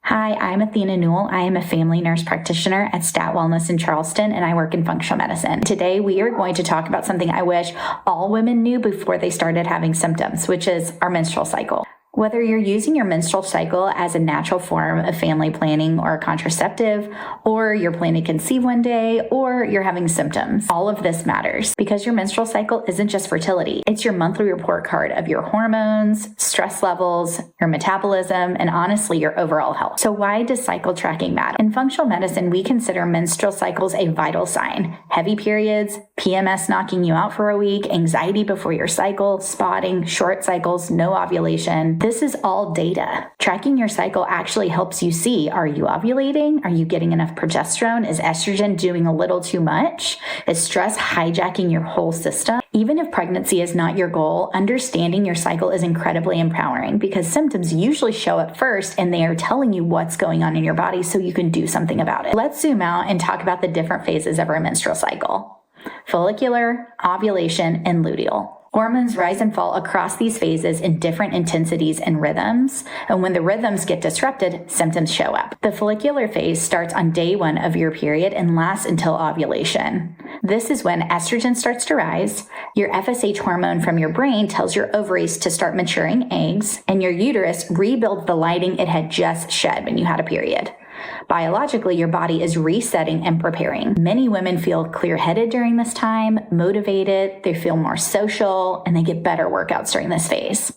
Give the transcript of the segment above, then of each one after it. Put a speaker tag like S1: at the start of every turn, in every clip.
S1: Hi, I'm Athena Newell. I am a family nurse practitioner at Stat Wellness in Charleston, and I work in functional medicine. Today, we are going to talk about something I wish all women knew before they started having symptoms, which is our menstrual cycle. Whether you're using your menstrual cycle as a natural form of family planning or a contraceptive, or you're planning to conceive one day, or you're having symptoms, all of this matters because your menstrual cycle isn't just fertility. It's your monthly report card of your hormones, stress levels, your metabolism, and honestly, your overall health. So why does cycle tracking matter? In functional medicine, we consider menstrual cycles a vital sign. Heavy periods, PMS knocking you out for a week, anxiety before your cycle, spotting, short cycles, no ovulation. This is all data. Tracking your cycle actually helps you see, are you ovulating? Are you getting enough progesterone? Is estrogen doing a little too much? Is stress hijacking your whole system? Even if pregnancy is not your goal, understanding your cycle is incredibly empowering because symptoms usually show up first and they are telling you what's going on in your body so you can do something about it. Let's zoom out and talk about the different phases of our menstrual cycle: follicular, ovulation, and luteal. Hormones rise and fall across these phases in different intensities and rhythms, and when the rhythms get disrupted, symptoms show up. The follicular phase starts on day 1 of your period and lasts until ovulation. This is when estrogen starts to rise, your FSH hormone from your brain tells your ovaries to start maturing eggs, and your uterus rebuilds the lining it had just shed when you had a period. Biologically, your body is resetting and preparing. Many women feel clear-headed during this time, motivated, they feel more social, and they get better workouts during this phase.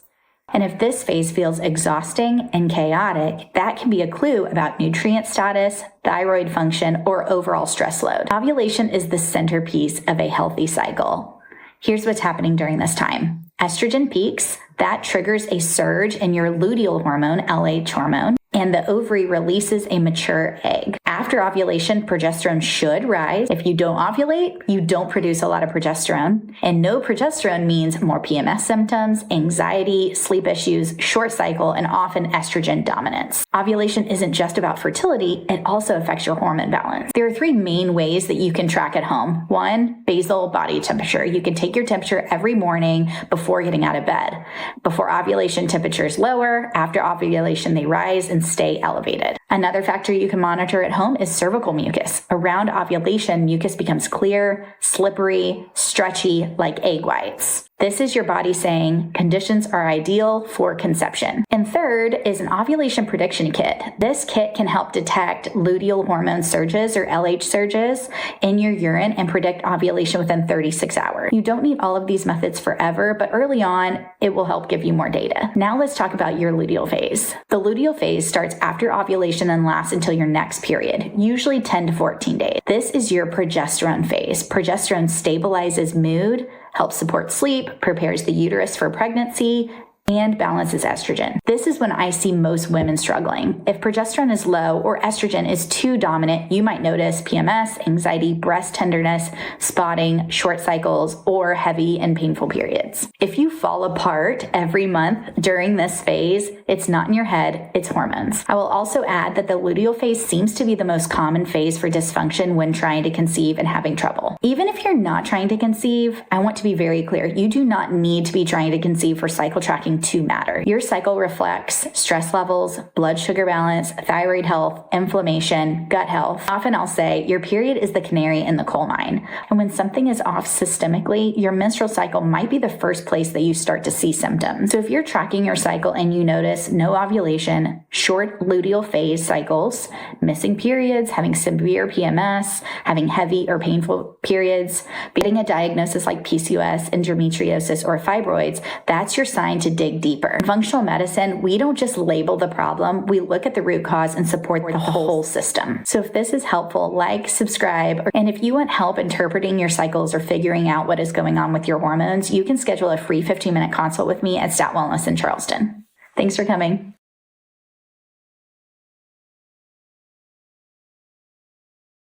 S1: And if this phase feels exhausting and chaotic, that can be a clue about nutrient status, thyroid function, or overall stress load. Ovulation is the centerpiece of a healthy cycle. Here's what's happening during this time. Estrogen peaks. That triggers a surge in your luteal hormone, LH hormone, and the ovary releases a mature egg. After ovulation, progesterone should rise. If you don't ovulate, you don't produce a lot of progesterone. And no progesterone means more PMS symptoms, anxiety, sleep issues, short cycle, and often estrogen dominance. Ovulation isn't just about fertility, it also affects your hormone balance. There are 3 main ways that you can track at home. 1, basal body temperature. You can take your temperature every morning before getting out of bed. Before ovulation, temperature is lower. After ovulation, they rise and stay elevated. Another factor you can monitor at home is cervical mucus. Around ovulation, mucus becomes clear, slippery, stretchy, like egg whites. This is your body saying conditions are ideal for conception. And third is an ovulation prediction kit. This kit can help detect luteal hormone surges or LH surges in your urine and predict ovulation within 36 hours. You don't need all of these methods forever, but early on, it will help give you more data. Now let's talk about your luteal phase. The luteal phase starts after ovulation and lasts until your next period, usually 10 to 14 days. This is your progesterone phase. Progesterone stabilizes mood, helps support sleep, prepares the uterus for pregnancy, and balances estrogen. This is when I see most women struggling. If progesterone is low or estrogen is too dominant, you might notice PMS, anxiety, breast tenderness, spotting, short cycles, or heavy and painful periods. If you fall apart every month during this phase, it's not in your head, it's hormones. I will also add that the luteal phase seems to be the most common phase for dysfunction when trying to conceive and having trouble. Even if you're not trying to conceive, I want to be very clear, you do not need to be trying to conceive for cycle tracking to matter. Your cycle reflects stress levels, blood sugar balance, thyroid health, inflammation, gut health. Often I'll say your period is the canary in the coal mine. And when something is off systemically, your menstrual cycle might be the first place that you start to see symptoms. So if you're tracking your cycle and you notice no ovulation, short luteal phase cycles, missing periods, having severe PMS, having heavy or painful periods, getting a diagnosis like PCOS, endometriosis, or fibroids, that's your sign to dig deeper. In functional medicine, we don't just label the problem, we look at the root cause and support the whole system. So if this is helpful, like, subscribe, and if you want help interpreting your cycles or figuring out what is going on with your hormones, you can schedule a free 15-minute consult with me at Stat Wellness in Charleston. Thanks for coming.